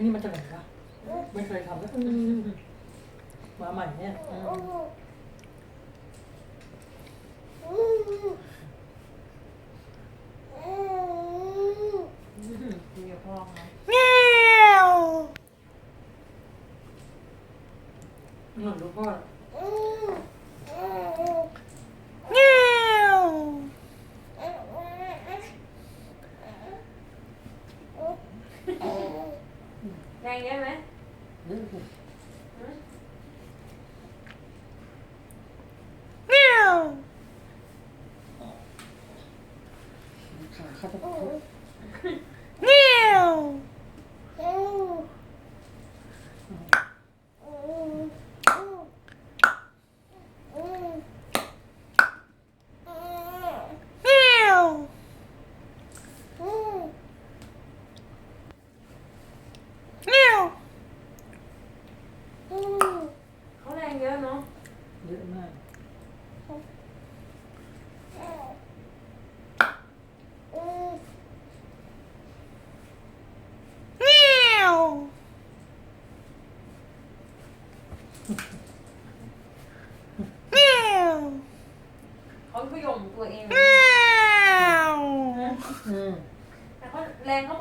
นี้มาจากไหนคะไม่เคยทำแล้วมาใหม่เนี่ยคุยกับพ่อไหมหนุนดูพ่อแรงเยอะไหมขาเขาจะเขาแรงเยอะเนาะเยอะมากเขาขย่มตัวเอง